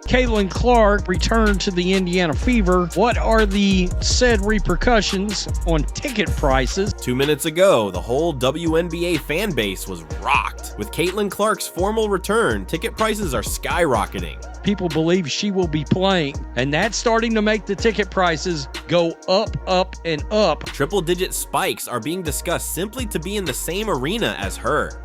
Caitlin Clark returned to the Indiana Fever. What are the said repercussions on ticket prices? 2 minutes ago, the whole WNBA fan base was rocked. With Caitlin Clark's formal return, ticket prices are skyrocketing. People believe she will be playing, and that's starting to make the ticket prices go up, up, and up. Triple-digit spikes are being discussed simply to be in the same arena as her.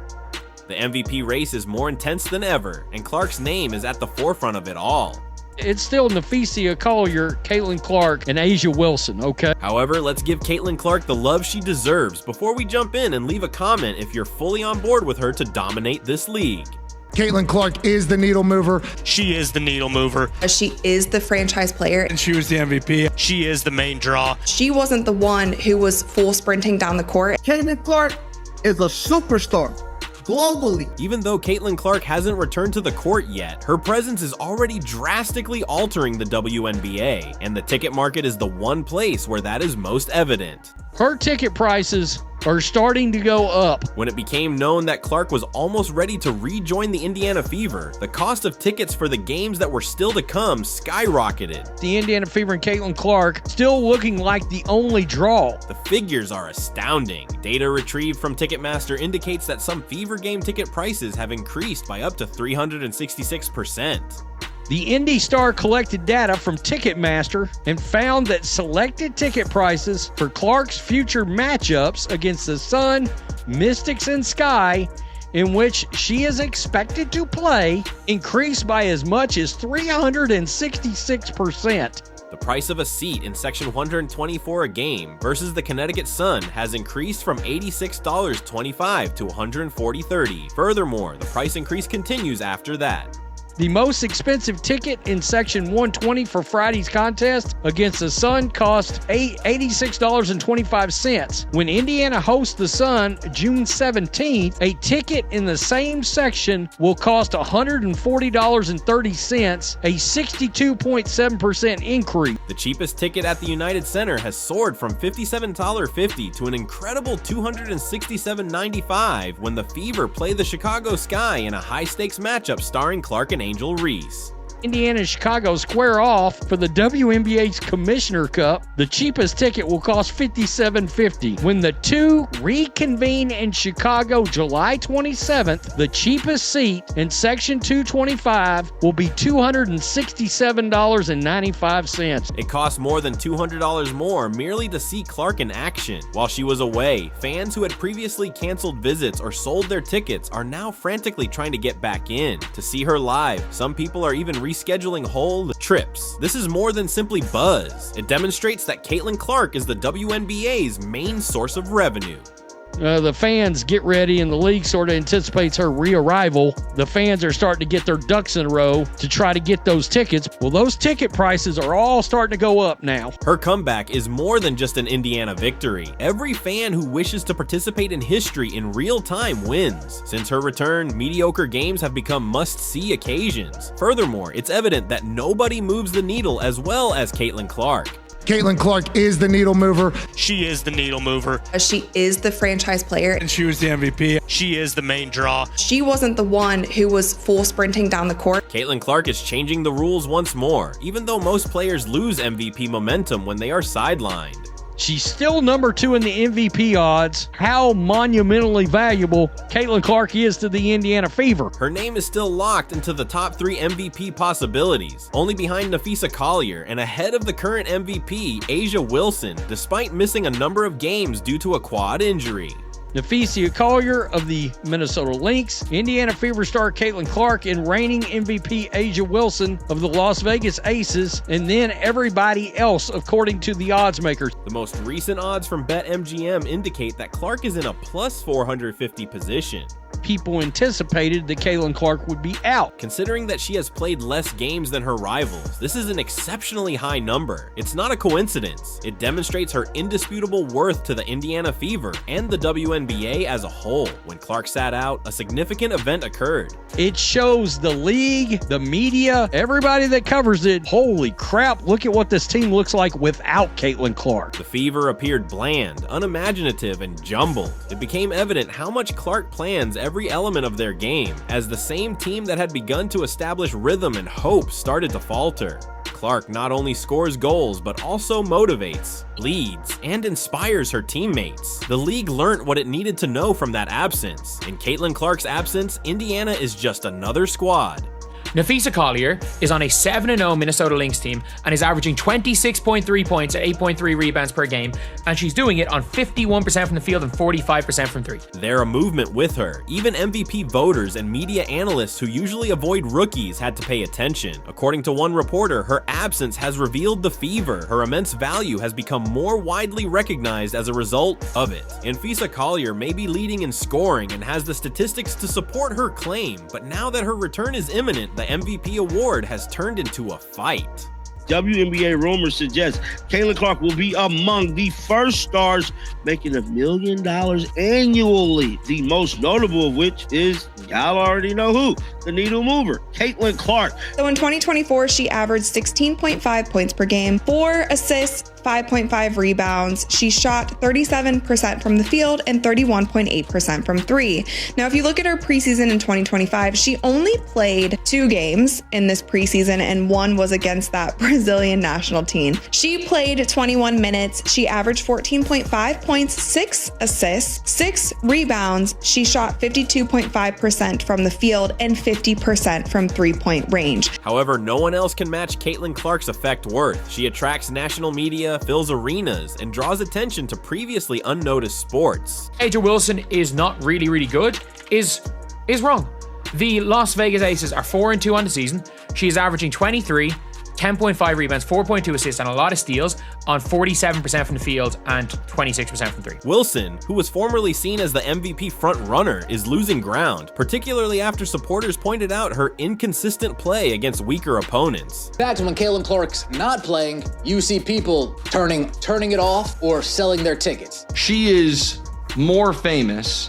The MVP race is more intense than ever, and Clark's name is at the forefront of it all. It's still Neficia Collier, Caitlin Clark, and Asia Wilson, okay? However, let's give Caitlin Clark the love she deserves before we jump in and leave a comment if you're fully on board with her to dominate this league. Caitlin Clark is the needle mover. She is the needle mover. She is the franchise player. And she was the MVP. She is the main draw. She wasn't the one who was full sprinting down the court. Caitlin Clark is a superstar globally. Even though Caitlin Clark hasn't returned to the court yet, her presence is already drastically altering the WNBA, and the ticket market is the one place where that is most evident. Her ticket prices are starting to go up. When it became known that Clark was almost ready to rejoin the Indiana Fever, the cost of tickets for the games that were still to come skyrocketed. The Indiana Fever and Caitlin Clark still looking like the only draw. The figures are astounding. Data retrieved from Ticketmaster indicates that some Fever game ticket prices have increased by up to 366%. The Indy Star collected data from Ticketmaster and found that selected ticket prices for Clark's future matchups against the Sun, Mystics, and Sky, in which she is expected to play, increased by as much as 366%. The price of a seat in Section 124 a game versus the Connecticut Sun has increased from $86.25 to $140.30. Furthermore, the price increase continues after that. The most expensive ticket in Section 120 for Friday's contest against the Sun cost $86.25. When Indiana hosts the Sun June 17th, a ticket in the same section will cost $140.30, a 62.7% increase. The cheapest ticket at the United Center has soared from $57.50 to an incredible $267.95 when the Fever play the Chicago Sky in a high-stakes matchup starring Clark and Angel Reese. Indiana and Chicago square off for the WNBA's Commissioner Cup. The cheapest ticket will cost $57.50. When the two reconvene in Chicago July 27th, the cheapest seat in Section 225 will be $267.95. It costs more than $200 more merely to see Clark in action. While she was away, fans who had previously canceled visits or sold their tickets are now frantically trying to get back in to see her live. Some people are even rescheduling whole trips. This is more than simply buzz. It demonstrates that Caitlin Clark is the WNBA's main source of revenue. The fans get ready, and the league sort of anticipates her re-arrival. The fans are starting to get their ducks in a row to try to get those tickets. Well, those ticket prices are all starting to go up now. Her comeback is more than just an Indiana victory. Every fan who wishes to participate in history in real time wins. Since her return, mediocre games have become must-see occasions. Furthermore, it's evident that nobody moves the needle as well as Caitlin Clark. Caitlin Clark is the needle mover. She is the needle mover. She is the franchise player. And she was the MVP. She is the main draw. She wasn't the one who was full sprinting down the court. Caitlin Clark is changing the rules once more, even though most players lose MVP momentum when they are sidelined. She's still number 2 in the MVP odds. How monumentally valuable Caitlin Clark is to the Indiana Fever. Her name is still locked into the top 3 MVP possibilities, only behind Neficia Collier and ahead of the current MVP, Asia Wilson, despite missing a number of games due to a quad injury. Neficia Collier of the Minnesota Lynx, Indiana Fever star Caitlin Clark, and reigning MVP Asia Wilson of the Las Vegas Aces, and then everybody else according to the odds makers. The most recent odds from BetMGM indicate that Clark is in a plus 450 position. People anticipated that Caitlin Clark would be out. Considering that she has played less games than her rivals, this is an exceptionally high number. It's not a coincidence. It demonstrates her indisputable worth to the Indiana Fever and the WNBA as a whole. When Clark sat out, a significant event occurred. It shows the league, the media, everybody that covers it, holy crap, look at what this team looks like without Caitlin Clark. The Fever appeared bland, unimaginative, and jumbled. It became evident how much Clark plans every element of their game, as the same team that had begun to establish rhythm and hope started to falter. Clark not only scores goals, but also motivates, leads, and inspires her teammates. The league learned what it needed to know from that absence. In Caitlin Clark's absence, Indiana is just another squad. Napheesa Collier is on a 7-0 Minnesota Lynx team and is averaging 26.3 points and 8.3 rebounds per game, and she's doing it on 51% from the field and 45% from three. They're a movement with her. Even MVP voters and media analysts who usually avoid rookies had to pay attention. According to one reporter, her absence has revealed the fever. Her immense value has become more widely recognized as a result of it. Napheesa Collier may be leading in scoring and has the statistics to support her claim, but now that her return is imminent, the MVP award has turned into a fight. WNBA rumors suggest Caitlin Clark will be among the first stars making $1 million annually. The most notable of which is, y'all already know who, the needle mover, Caitlin Clark. So in 2024, she averaged 16.5 points per game, 4 assists, 5.5 rebounds. She shot 37% from the field and 31.8% from three. Now, if you look at her preseason in 2025, she only played 2 games in this preseason, and one was against that Brazilian national team. She played 21 minutes. She averaged 14.5 points, 6 assists, 6 rebounds. She shot 52.5% from the field and 50% from three-point range. However, no one else can match Caitlin Clark's effect worth. She attracts national media, fills arenas, and draws attention to previously unnoticed sports. Aja Wilson is not really good, is wrong. The Las Vegas Aces are 4-2 on the season. She is averaging 23, 10.5 rebounds, 4.2 assists, and a lot of steals on 47% from the field and 26% from three. Wilson, who was formerly seen as the MVP front-runner, is losing ground, particularly after supporters pointed out her inconsistent play against weaker opponents. In fact, when Caitlin Clark's not playing, you see people turning it off or selling their tickets. She is more famous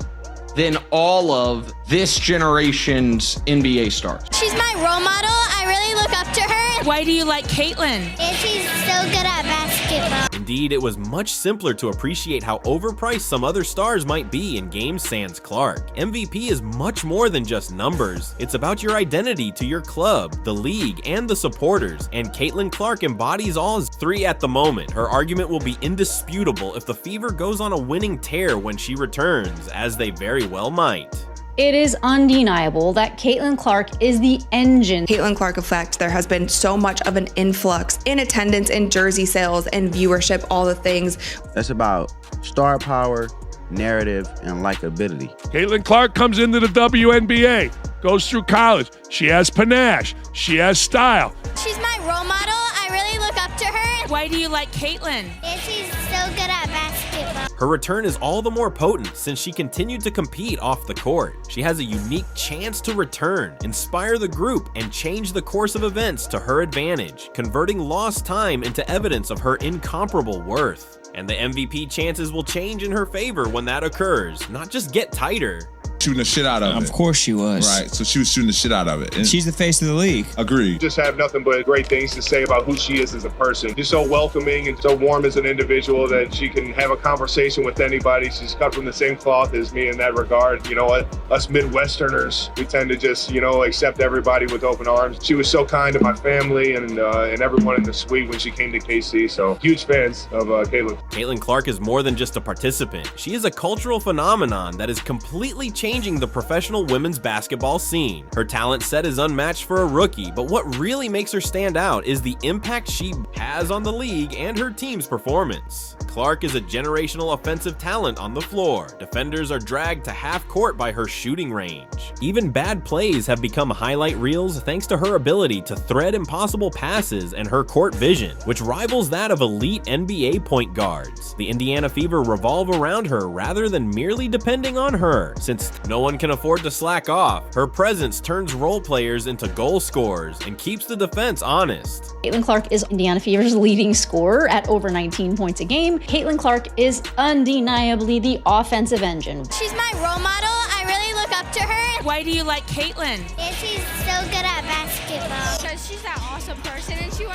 than all of this generation's NBA stars. She's my role model. I really look up to her. Why do you like Caitlin? She's so good at basketball. Indeed, it was much simpler to appreciate how overpriced some other stars might be in games sans Clark. MVP is much more than just numbers. It's about your identity to your club, the league, and the supporters, and Caitlin Clark embodies all 3 at the moment. Her argument will be indisputable if the Fever goes on a winning tear when she returns, as they very well might. It is undeniable that Caitlin Clark is the engine. Caitlin Clark effect. There has been so much of an influx in attendance, in jersey sales, and viewership, all the things. That's about star power, narrative, and likability. Caitlin Clark comes into the WNBA, goes through college. She has panache. She has style. She's my role model. I really look up to her. Why do you like Caitlin? She's so good at basketball. Her return is all the more potent since she continued to compete off the court. She has a unique chance to return, inspire the group, and change the course of events to her advantage, converting lost time into evidence of her incomparable worth. And the MVP chances will change in her favor when that occurs, not just get tighter. Shooting the shit out of it. Of course she was. Right, so she was shooting the shit out of it. And she's the face of the league. Agreed. Just have nothing but great things to say about who she is as a person. She's so welcoming and so warm as an individual that she can have a conversation with anybody. She's cut from the same cloth as me in that regard. You know what? Us Midwesterners, we tend to just, accept everybody with open arms. She was so kind to my family and everyone in the suite when she came to KC. So huge fans of Caitlin. Caitlin Clark is more than just a participant. She is a cultural phenomenon that is completely changing the professional women's basketball scene. Her talent set is unmatched for a rookie, but what really makes her stand out is the impact she has on the league and her team's performance. Clark is a generational offensive talent on the floor. Defenders are dragged to half court by her shooting range. Even bad plays have become highlight reels thanks to her ability to thread impossible passes and her court vision, which rivals that of elite NBA point guards. The Indiana Fever revolve around her rather than merely depending on her. Since no one can afford to slack off, her presence turns role players into goal scorers and keeps the defense honest. Caitlin Clark is Indiana Fever's leading scorer at over 19 points a game. Caitlin Clark is undeniably the offensive engine. She my role model. I really look up to her. Why do you like Caitlin? She's so good at basketball. Because she's that awesome person and she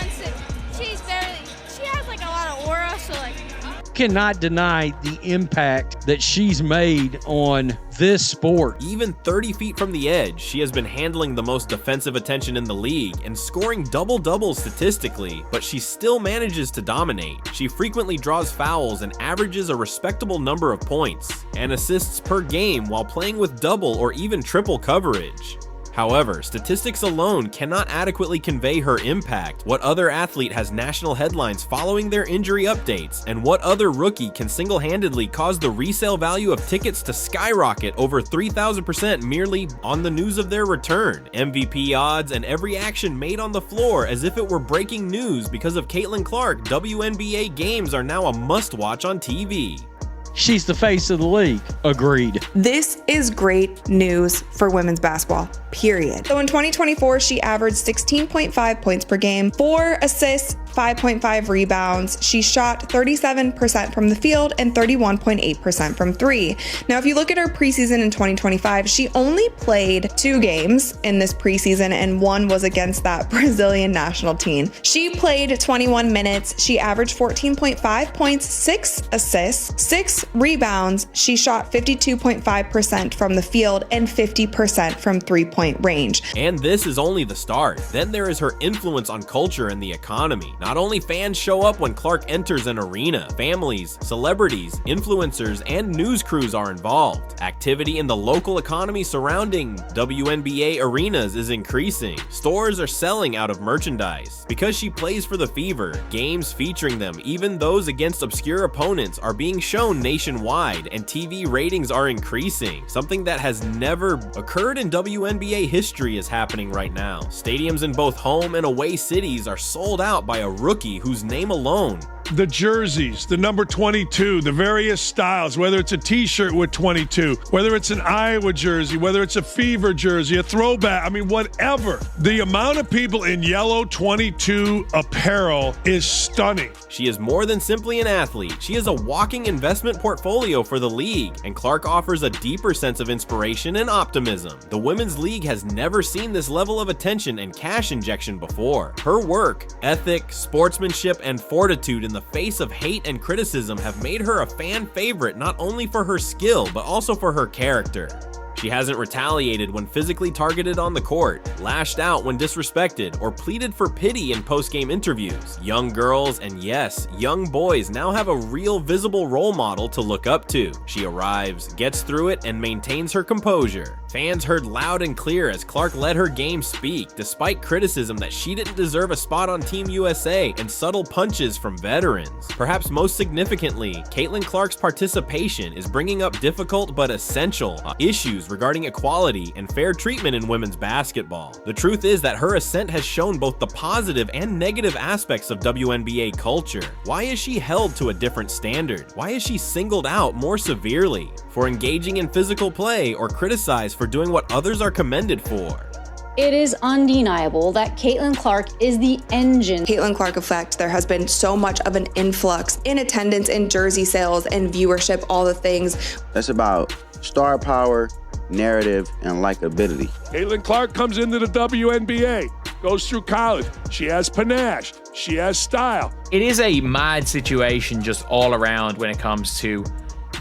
has like a lot of aura, so like. cannot deny the impact that she's made on this sport. Even 30 feet from the edge, she has been handling the most defensive attention in the league and scoring double-doubles statistically, but she still manages to dominate. She frequently draws fouls and averages a respectable number of points and assists per game while playing with double or even triple coverage. However, statistics alone cannot adequately convey her impact. What other athlete has national headlines following their injury updates, and what other rookie can single-handedly cause the resale value of tickets to skyrocket over 3,000% merely on the news of their return? MVP odds and every action made on the floor as if it were breaking news because of Caitlin Clark. WNBA games are now a must-watch on TV. She's the face of the league. Agreed. This is great news for women's basketball, period. So in 2024, she averaged 16.5 points per game, 4 assists, 5.5 rebounds. She shot 37% from the field and 31.8% from three. Now, if you look at her preseason in 2025, she only played 2 games in this preseason, and one was against that Brazilian national team. She played 21 minutes. She averaged 14.5 points, 6 assists, 6 rebounds. She shot 52.5% from the field and 50% from three-point range. And this is only the start. Then there is her influence on culture and the economy. Not only fans show up when Clark enters an arena, families, celebrities, influencers, and news crews are involved. Activity in the local economy surrounding WNBA arenas is increasing. Stores are selling out of merchandise. Because she plays for the Fever, games featuring them, even those against obscure opponents, are being shown nationwide, and TV ratings are increasing. Something that has never occurred in WNBA history is happening right now. Stadiums in both home and away cities are sold out by a rookie whose name alone. The jerseys, the number 22, the various styles, whether it's a t-shirt with 22, whether it's an Iowa jersey, whether it's a Fever jersey, a throwback, I mean, whatever. The amount of people in yellow 22 apparel is stunning. She is more than simply an athlete. She is a walking investment portfolio for the league, and Clark offers a deeper sense of inspiration and optimism. The Women's League has never seen this level of attention and cash injection before. Her work, ethic, sportsmanship, and fortitude in the face of hate and criticism have made her a fan favorite not only for her skill, but also for her character. She hasn't retaliated when physically targeted on the court, lashed out when disrespected, or pleaded for pity in post-game interviews. Young girls, and yes, young boys now have a real visible role model to look up to. She arrives, gets through it, and maintains her composure. Fans heard loud and clear as Clark let her game speak, despite criticism that she didn't deserve a spot on Team USA and subtle punches from veterans. Perhaps most significantly, Caitlin Clark's participation is bringing up difficult but essential issues regarding equality and fair treatment in women's basketball. The truth is that her ascent has shown both the positive and negative aspects of WNBA culture. Why is she held to a different standard? Why is she singled out more severely for engaging in physical play or criticized for doing what others are commended for? It is undeniable that Caitlin Clark is the engine. Caitlin Clark effect. There has been so much of an influx in attendance, in jersey sales, and viewership, all the things. That's about star power, narrative, and likability. Caitlin Clark comes into the WNBA, goes through college. She has panache. She has style. It is a mad situation just all around when it comes to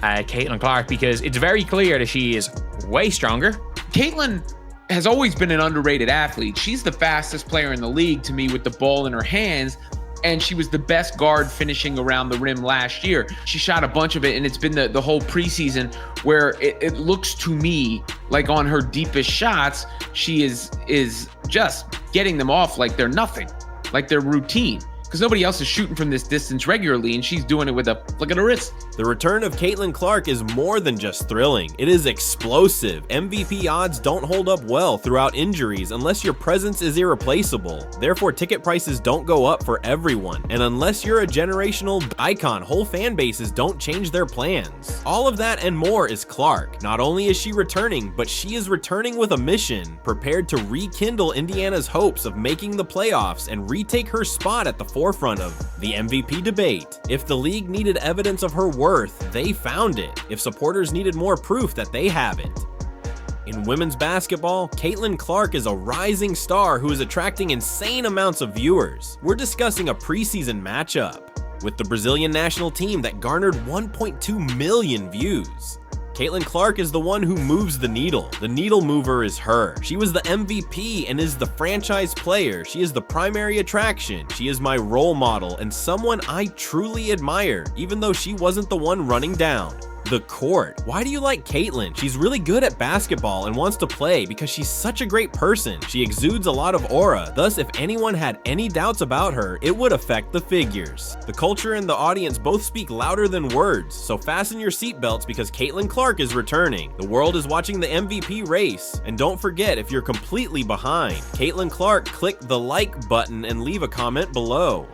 Caitlin Clark, because it's very clear that she is way stronger. Caitlin has always been an underrated athlete. She's the fastest player in the league to me with the ball in her hands, and she was the best guard finishing around the rim last year. She shot a bunch of it, and it's been the whole preseason where it looks to me like on her deepest shots, she is just getting them off like they're nothing, like they're routine. Because nobody else is shooting from this distance regularly, and she's doing it with a flick of the wrist. The return of Caitlin Clark is more than just thrilling. It is explosive. MVP odds don't hold up well throughout injuries unless your presence is irreplaceable. Therefore, ticket prices don't go up for everyone. And unless you're a generational icon, whole fan bases don't change their plans. All of that and more is Clark. Not only is she returning, but she is returning with a mission, prepared to rekindle Indiana's hopes of making the playoffs and retake her spot at the forefront of the MVP debate. If the league needed evidence of her worth, they found it. If supporters needed more proof that they have it. In women's basketball, Caitlin Clark is a rising star who is attracting insane amounts of viewers. We're discussing a preseason matchup. with the Brazilian national team that garnered 1.2 million views. Caitlin Clark is the one who moves the needle. The needle mover is her. She was the MVP and is the franchise player. She is the primary attraction. She is my role model and someone I truly admire, even though she wasn't the one running down. The court. Why do you like Caitlin? She's really good at basketball and wants to play because she's such a great person. She exudes a lot of aura. Thus, if anyone had any doubts about her, it would affect the figures. The culture and the audience both speak louder than words, so fasten your seatbelts because Caitlin Clark is returning. The world is watching the MVP race. And don't forget, if you're completely behind Caitlin Clark, click the like button and leave a comment below.